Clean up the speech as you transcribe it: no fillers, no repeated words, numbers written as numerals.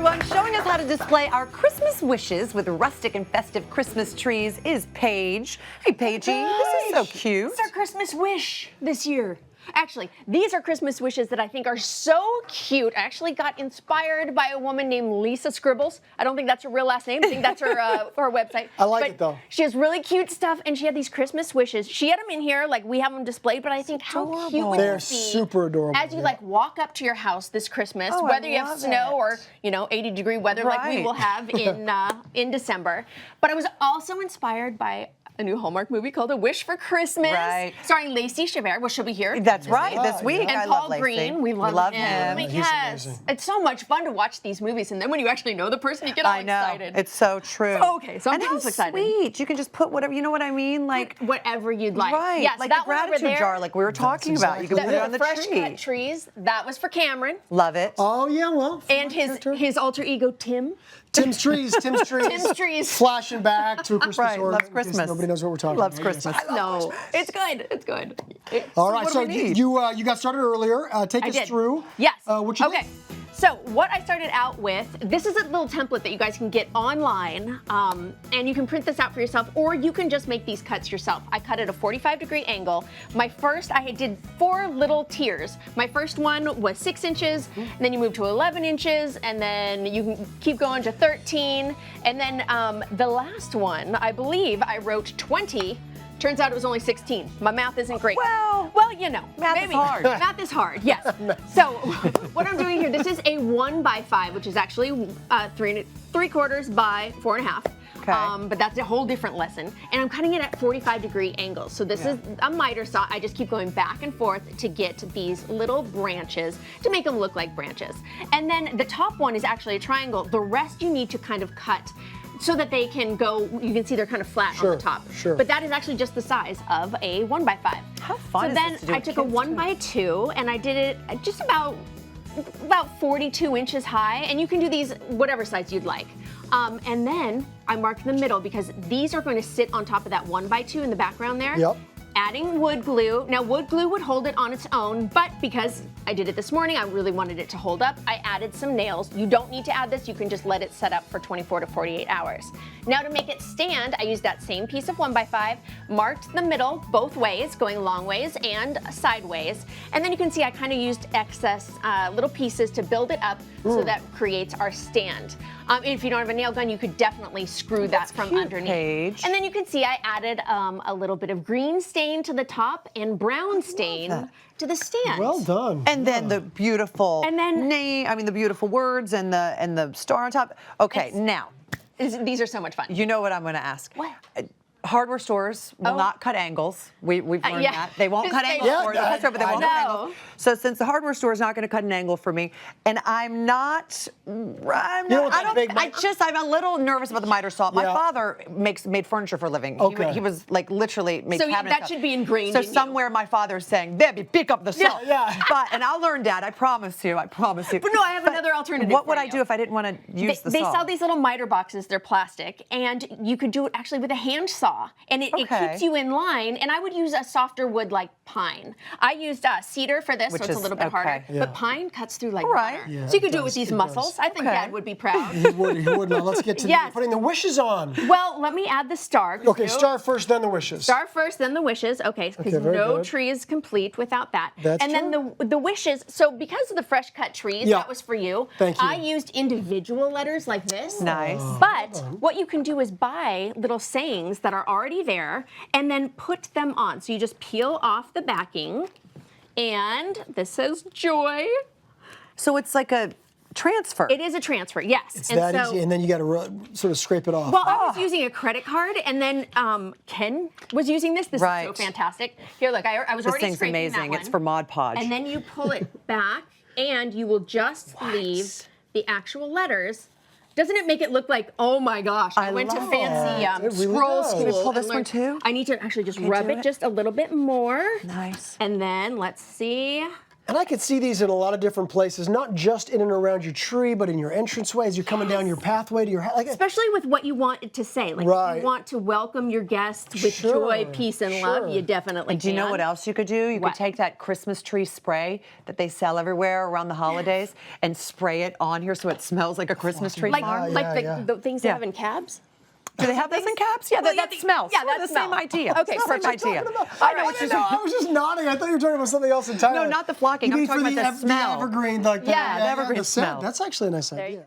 everyone. Showing us how to display our Christmas wishes with rustic and festive Christmas trees is Paige. Hey, Paigey, this is so cute. It's our Christmas wish this year. Actually, these are Christmas wishes that I think are so cute. I actually got inspired by a woman named Lisa Scribbles. I don't think that's her real last name. I think that's her her website. I like it though. She has really cute stuff, and she had these Christmas wishes. She had them in here, like we have them displayed, but I think how cute would They're it be super adorable. as you like walk up to your house this Christmas, Oh, whether I you have love snow it. or 80-degree weather like we Right. will have in December. But I was also inspired by a new Hallmark movie called A Wish for Christmas, Right. starring Lacey Chabert. Well, she'll be here. That's right, this week. And I Paul love Lacey. Green, we love him. He's Yes, amazing. it's so much fun to watch these movies, and then when you actually know the person, you get all I know. excited. It's so true. So, okay, so I'm and getting how so excited. sweet. You can just put whatever, you know what I mean? Like, Whatever you'd like. right, Yes, like that the one over gratitude there, jar, like we were talking about. You can exactly put it on the fresh tree. cut trees. That was for Cameron Love it. Oh yeah, well. and his alter ego Tim. Tim's trees. Tim's trees. Flashing back to a Christmas Right, order. loves in case Christmas. Nobody knows what we're talking Loves about. Christmas. No, it's good. It's good. All right, what so do we need? you got started earlier. Take I us did. through. Yes. What you okay. did. So what I started out with, this is a little template that you guys can get online, and you can print this out for yourself, or you can just make these cuts yourself. I cut at a 45-degree angle. I did 4 little tiers. My first one was 6 inches, and then you move to 11 inches, and then you can keep going to 13, and then the last one, I believe I wrote 20. Turns out it was only 16. My math isn't great. Well, you know, math is maybe. hard. Math is hard, yes. So what I'm doing here, this is a 1x5, which is actually 3/4 by 4.5. Okay. But that's a whole different lesson. And I'm cutting it at 45-degree angles. So this is a miter saw. I just keep going back and forth to get these little branches to make them look like branches. And then the top one is actually a triangle. The rest you need to kind of cut so that they can go, you can see they're kind of flat on the top. Sure. But that is actually just the size of a 1x5. How fun So is then this to do I with took a kids, 1x2 and I did it just about 42 inches high, and you can do these whatever size you'd like. And then I marked the middle because these are going to sit on top of that 1x2 in the background there. Yep. Adding wood glue. Now wood glue would hold it on its own, but because I did it this morning, I really wanted it to hold up, I added some nails. You don't need to add this, you can just let it set up for 24 to 48 hours. Now to make it stand, I used that same piece of 1x5, marked the middle both ways, going long ways and sideways. And then you can see I kind of used excess little pieces to build it up so that creates our stand. If you don't have a nail gun, you could definitely screw that from cute, underneath. Paige. And then you can see I added a little bit of green stain to the top and brown stain to the stand. Well done. And then the beautiful name, the beautiful words and the star on top. Okay, now, These are so much fun. you know what I'm going to ask. What? Hardware stores will not cut angles. We've learned yeah. that. They won't cut They angles won't. for us. That's right, but they I won't cut know. angles. So since the hardware store is not going to cut an angle for me, and I'm what that big I'm a little nervous about the miter saw. My Yeah. father made furniture for a living. Okay. He was like literally made So cabinets. that stuff. should be ingrained So in you. somewhere my father is saying, "Debbie, pick up the saw." Yeah. And I'll learn, Dad. I promise you. I promise you. But no, I have another alternative What for would I you. do if I didn't want to use the They saw? sell these little miter boxes, they're plastic, and you could do it actually with a hand saw, and it Okay. keeps you in line, and I would use a softer wood like pine. I used cedar for this, Which so it's a is- little bit harder, okay. but pine cuts through like right. butter. Yeah, So you could it do it does, with these it muscles. does. I think Okay. Dad would be proud. He would. Now let's get to Yes. putting the wishes on. Well, let me add the star. Okay, star first, then the wishes. Star first, then the wishes. Okay, because Okay, very no good. tree is complete without that. That's and then the wishes. So because of the fresh cut trees, Yeah. that was for you. Thank you. I used individual letters like this. Nice. But what you can do is buy little sayings that are already there and then put them on. So you just peel off the backing, and this says joy. So it's like a transfer. It is a transfer, yes. It's that easy, and then you got to sort of scrape it off. Well, I was using a credit card, and then Ken was using this. This is Right. so fantastic. Here, look, I was This already thing's scraping amazing. that It's one. for Mod Podge. And then you pull it back, and you will just leave the actual letters. Doesn't it make it look like, oh my gosh, I went to love fancy it. It really scroll does. school. Can we pull and this one learned- too? I need to actually just Can you rub do it it? just a little bit more. Nice. And then let's see. And I could see these in a lot of different places, not just in and around your tree, but in your entranceway as you're coming down your pathway to your house. Like, Especially with what you want it to say. Like, if Right. you want to welcome your guests with Sure, joy, peace, and love, sure. you definitely Do you know what else you could do? You What? could take that Christmas tree spray that they sell everywhere around the holidays and spray it on here so it smells like a Christmas tree Like, farm. Yeah. the things they Yeah. have in cabs? Do they have those in cabs? Yeah, Well, that yeah, smells. yeah, that the smell. same idea. Okay, Same perfect. idea. I know what you're saying. I was just nodding. I thought you were talking about something else entirely. No, not the flocking. You I'm mean talking for about the smell. evergreen, like Yeah, the evergreen scent. smell. That's actually a nice idea.